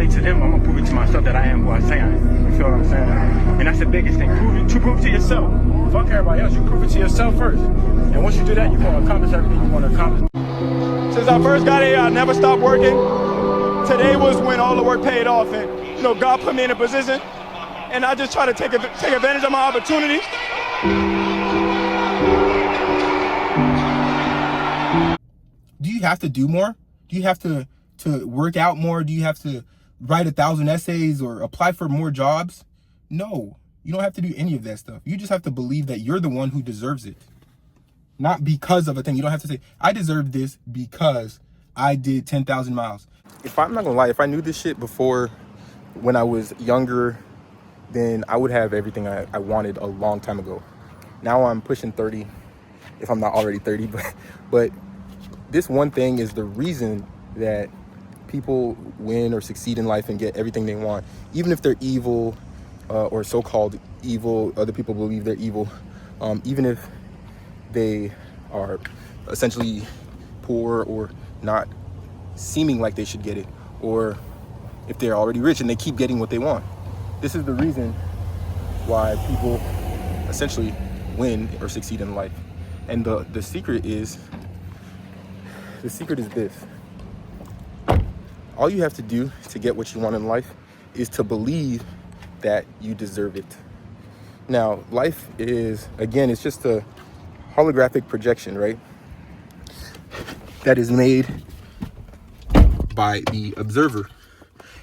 only to them, I'm gonna prove it to myself that I am who I say I am. You feel what I'm saying? And that's the biggest thing. Prove to yourself. Fuck everybody else. You prove it to yourself first. And once you do that, you're gonna accomplish everything you want to accomplish. Since I first got here, I never stopped working. Today was when all the work paid off, and you know, God put me in a position, and I just try to take advantage of my opportunity. Do you have to do more? Do you have to work out more? Do you have to write 1,000 essays or apply for more jobs? No, you don't have to do any of that stuff. You just have to believe that you're the one who deserves it. Not because of a thing. You don't have to say, I deserve this because I did 10,000 miles. If I'm not gonna lie, if I knew this shit before when I was younger, then I would have everything I wanted a long time ago. Now I'm pushing 30, if I'm not already 30, but this one thing is the reason that people win or succeed in life and get everything they want. Even if they're evil or so-called evil, other people believe they're evil. Even if they are essentially poor or not seeming like they should get it, or if they're already rich and they keep getting what they want. This is the reason why people essentially win or succeed in life. And the secret is this. All you have to do to get what you want in life is to believe that you deserve it. Now, life is, again, it's just a holographic projection, right? That is made by the observer.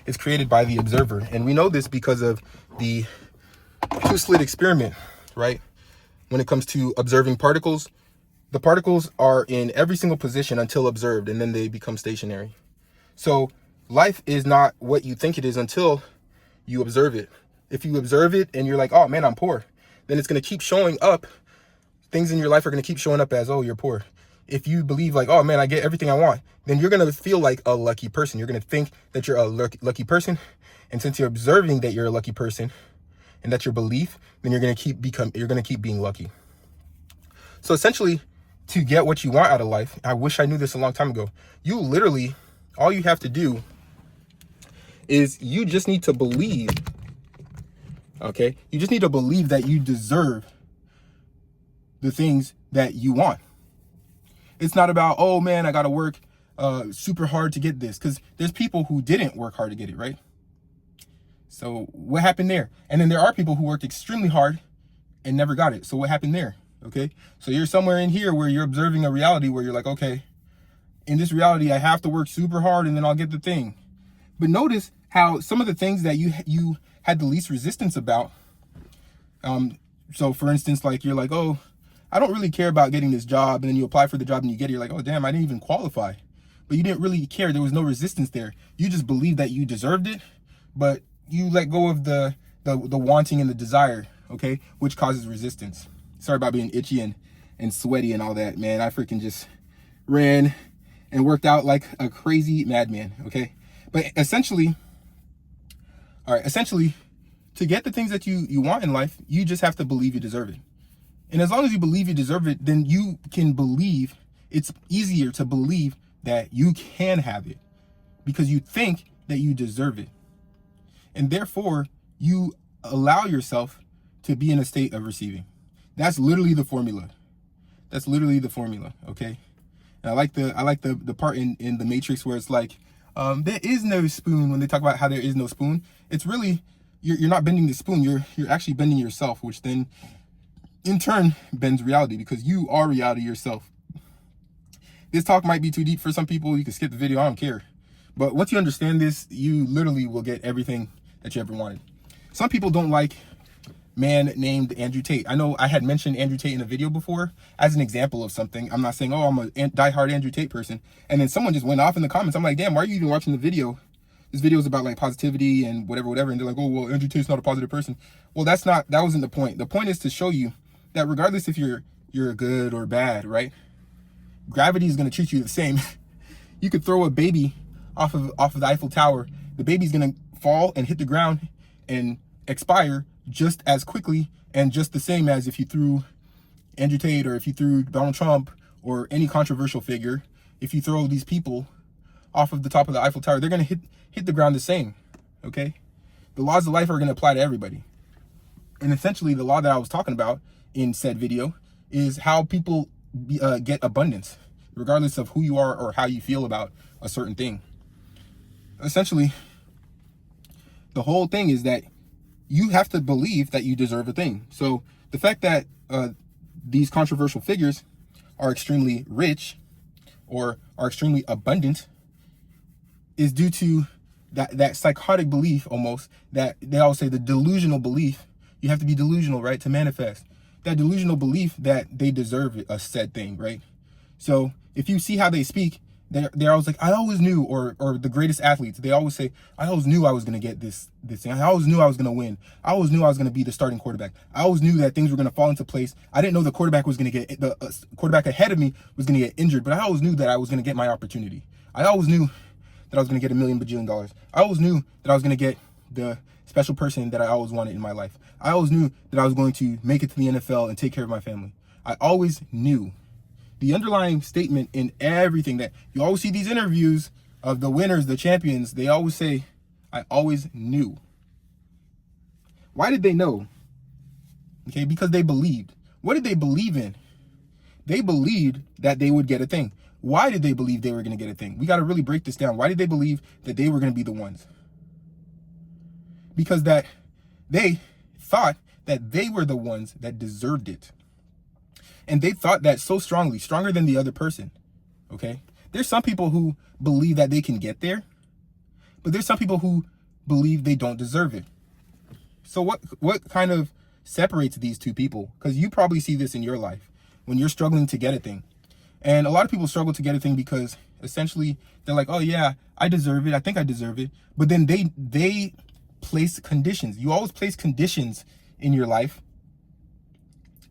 It's created by the observer. And we know this because of the two-slit experiment, right? When it comes to observing particles, the particles are in every single position until observed, and then they become stationary. So life is not what you think it is until you observe it. If you observe it and you're like, oh man, I'm poor, then it's going to keep showing up. Things in your life are going to keep showing up as, oh, you're poor. If you believe like, oh man, I get everything I want, then you're going to feel like a lucky person. You're going to think that you're a lucky person. And since you're observing that you're a lucky person and that's your belief, then you're going to keep being lucky. So essentially, to get what you want out of life, I wish I knew this a long time ago. You literally, all you have to do is you just need to believe, okay? You just need to believe that you deserve the things that you want. It's not about, oh man, I got to work super hard to get this, because there's people who didn't work hard to get it, right? So what happened there? And then there are people who worked extremely hard and never got it. So what happened there? Okay, so you're somewhere in here where you're observing a reality where you're like, okay, in this reality, I have to work super hard and then I'll get the thing. But notice how some of the things that you had the least resistance about. So for instance, like you're like, oh, I don't really care about getting this job. And then you apply for the job and you get it. You're like, oh, damn, I didn't even qualify. But you didn't really care. There was no resistance there. You just believed that you deserved it, but you let go of the wanting and the desire, okay, which causes resistance. Sorry about being itchy and sweaty and all that, man. I freaking just ran and worked out like a crazy madman, okay? But essentially, to get the things that you want in life, you just have to believe you deserve it. And as long as you believe you deserve it, then you can believe, it's easier to believe that you can have it because you think that you deserve it. And therefore, you allow yourself to be in a state of receiving. That's literally the formula. That's literally the formula, okay? And I like the part in the Matrix where it's like, there is no spoon. When they talk about how there is no spoon, it's really, you're not bending the spoon, you're actually bending yourself, which then in turn bends reality because you are reality yourself. This talk might be too deep for some people. You can skip the video, I don't care. But once you understand this, you literally will get everything that you ever wanted. Some people don't like man named Andrew Tate. I know I had mentioned Andrew Tate in a video before as an example of something. I'm not saying, oh, I'm a diehard Andrew Tate person. And then someone just went off in the comments. I'm like, damn, why are you even watching the video? This video is about like positivity and whatever. And they're like, oh, well, Andrew Tate's not a positive person. Well, that wasn't the point. The point is to show you that regardless if you're good or bad, right? Gravity is going to treat you the same. You could throw a baby off of the Eiffel Tower. The baby's going to fall and hit the ground and expire just as quickly and just the same as if you threw Andrew Tate or if you threw Donald Trump or any controversial figure. If you throw these people off of the top of the Eiffel Tower, they're going to hit the ground the same, okay? The laws of life are going to apply to everybody. And essentially, the law that I was talking about in said video is how people get abundance, regardless of who you are or how you feel about a certain thing. Essentially, the whole thing is that you have to believe that you deserve a thing. So the fact that these controversial figures are extremely rich or are extremely abundant is due to that psychotic belief, almost, that they always say, the delusional belief. You have to be delusional, right, to manifest. That delusional belief that they deserve a said thing, right? So if you see how they speak, they're always like, I always knew, or the greatest athletes, they always say, I always knew I was going to get this thing. I always knew I was going to win. I always knew I was going to be the starting quarterback. I always knew that things were going to fall into place. I didn't know the quarterback was going to get, the quarterback ahead of me was going to get injured, but I always knew that I was going to get my opportunity. I always knew that I was going to get $1 million bajillion dollars. I always knew that I was going to get the special person that I always wanted in my life. I always knew that I was going to make it to the NFL and take care of my family. I always knew. The underlying statement in everything that you always see these interviews of the winners, the champions, they always say, I always knew. Why did they know? Okay, because they believed. What did they believe in? They believed that they would get a thing. Why did they believe they were going to get a thing? We got to really break this down. Why did they believe that they were going to be the ones? Because that they thought that they were the ones that deserved it. And they thought that so strongly, stronger than the other person, okay? There's some people who believe that they can get there, but there's some people who believe they don't deserve it. So what kind of separates these two people? Because you probably see this in your life when you're struggling to get a thing. And a lot of people struggle to get a thing because essentially they're like, oh yeah, I deserve it. I think I deserve it. But then they place conditions. You always place conditions in your life.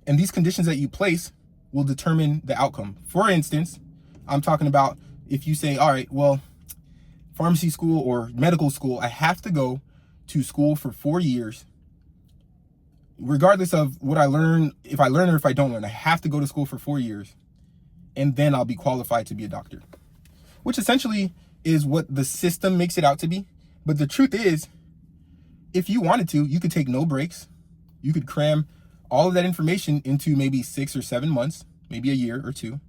And these conditions that you place will determine the outcome. For instance, I'm talking about if you say, all right, well, pharmacy school or medical school, I have to go to school for 4 years. Regardless of what I learn, if I learn or if I don't learn, I have to go to school for 4 years. And then I'll be qualified to be a doctor. Which essentially is what the system makes it out to be. But the truth is, if you wanted to, you could take no breaks. You could cram all of that information into maybe 6 or 7 months, maybe a year or two,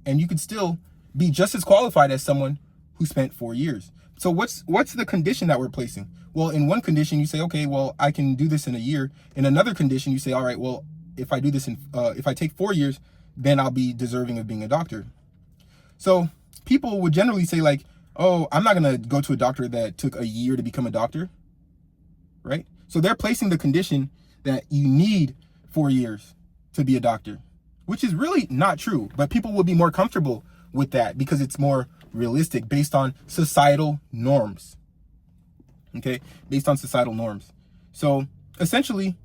and you could still be just as qualified as someone who spent 4 years. So what's the condition that we're placing? Well, in one condition, you say, okay, well, I can do this in a year. In another condition, you say, all right, well, if I do this if I take 4 years, then I'll be deserving of being a doctor. So people would generally say like, oh, I'm not going to go to a doctor that took a year to become a doctor, right? So they're placing the condition that you need 4 years to be a doctor, which is really not true. But people will be more comfortable with that because it's more realistic based on societal norms. Okay, based on societal norms. So essentially,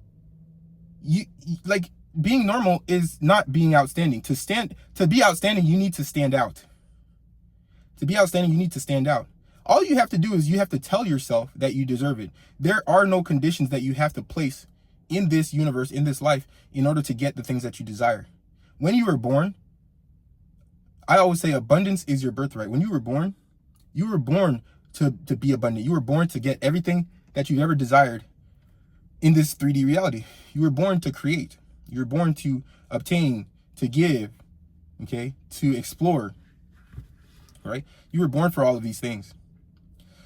you like being normal is not being outstanding. To be outstanding, you need to stand out. To be outstanding, you need to stand out. All you have to do is you have to tell yourself that you deserve it. There are no conditions that you have to place in this universe, in this life, in order to get the things that you desire. When you were born, I always say abundance is your birthright. When you were born to be abundant. You were born to get everything that you ever desired in this 3D reality. You were born to create. You were born to obtain, to give, okay, to explore, right? You were born for all of these things.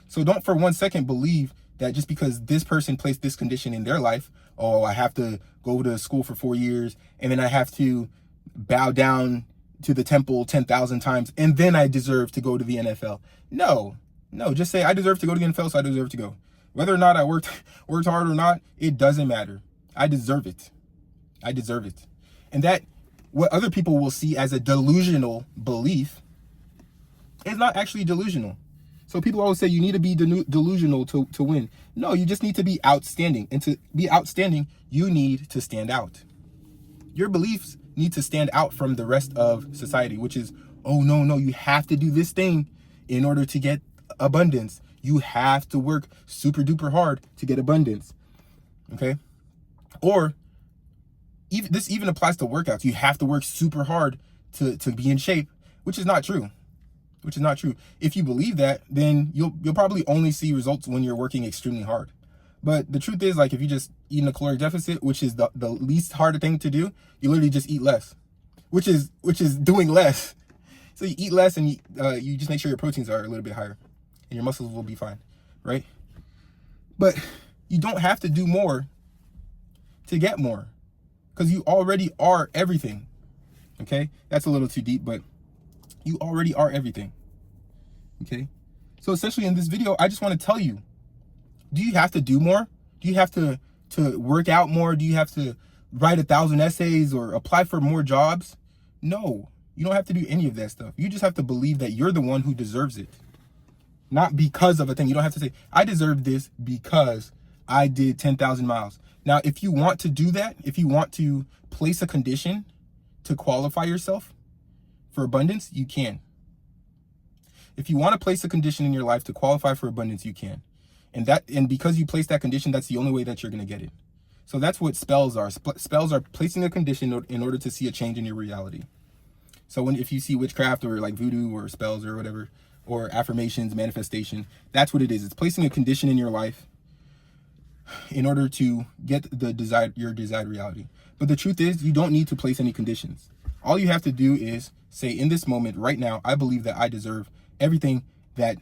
So don't for 1 second believe that just because this person placed this condition in their life, oh, I have to go to school for 4 years, and then I have to bow down to the temple 10,000 times, and then I deserve to go to the NFL. No, just say I deserve to go to the NFL, so I deserve to go. Whether or not I worked hard or not, it doesn't matter. I deserve it. I deserve it. And that, what other people will see as a delusional belief, is not actually delusional. So people always say you need to be delusional to win. No, you just need to be outstanding. And to be outstanding, you need to stand out. Your beliefs need to stand out from the rest of society, which is, oh, no, you have to do this thing in order to get abundance. You have to work super duper hard to get abundance. Okay? Or this even applies to workouts. You have to work super hard to be in shape, which is not true. which is not true. If you believe that, then you'll probably only see results when you're working extremely hard. But the truth is, like, if you just eat in a caloric deficit, which is the least hard thing to do, you literally just eat less, which is doing less. So you eat less and you just make sure your proteins are a little bit higher and your muscles will be fine, right? But you don't have to do more to get more, because you already are everything, okay? That's a little too deep, but you already are everything, okay? So essentially in this video, I just want to tell you, do you have to do more? Do you have to work out more? Do you have to write 1,000 essays or apply for more jobs? No, you don't have to do any of that stuff. You just have to believe that you're the one who deserves it. Not because of a thing. You don't have to say, I deserve this because I did 10,000 miles. Now, if you want to do that, if you want to place a condition to qualify yourself for abundance, you can. If you want to place a condition in your life to qualify for abundance, you can. And because you place that condition, that's the only way that you're going to get it. So that's what spells are. Spells are placing a condition in order to see a change in your reality. So if you see witchcraft or like voodoo or spells or whatever, or affirmations, manifestation, that's what it is. It's placing a condition in your life in order to get your desired reality. But the truth is, you don't need to place any conditions. All you have to do is say, in this moment, right now, I believe that I deserve everything that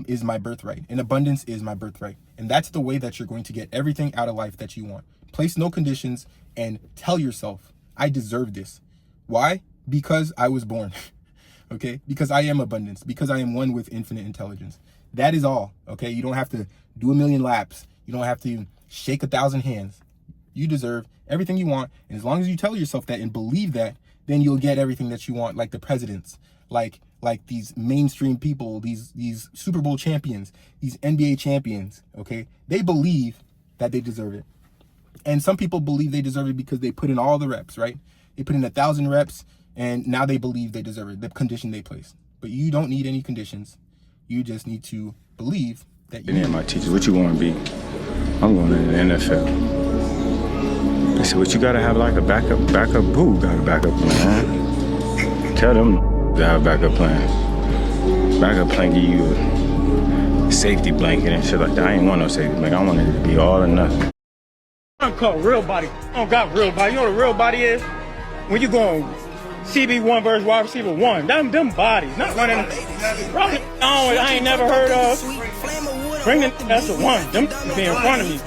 is my birthright, and abundance is my birthright. And that's the way that you're going to get everything out of life that you want. Place no conditions and tell yourself, I deserve this. Why? Because I was born. Okay? Because I am abundance, because I am one with infinite intelligence. That is all. Okay? You don't have to do 1,000,000 laps. You don't have to shake 1,000 hands. You deserve everything you want. And as long as you tell yourself that and believe that, then you'll get everything that you want, like the presidents, like these mainstream people, these Super Bowl champions, these NBA champions, okay? They believe that they deserve it. And some people believe they deserve it because they put in all the reps, right? They put in 1,000 reps, and now they believe they deserve it, the condition they placed. But you don't need any conditions. You just need to believe that you... And my teachers, what you want to be? I'm going to the NFL. They said, what you got to have like a backup who got a backup plan? Tell them to have a backup plan. Backup plan give you a safety blanket and shit like that. I ain't want no safety blanket. I want it to be all or nothing. I'm called real body. I don't got real body. You know what a real body is? When you going CB1 versus wide receiver 1. Them bodies. Not running. I ain't never heard of. Bring the that's the one. Them be in front of me.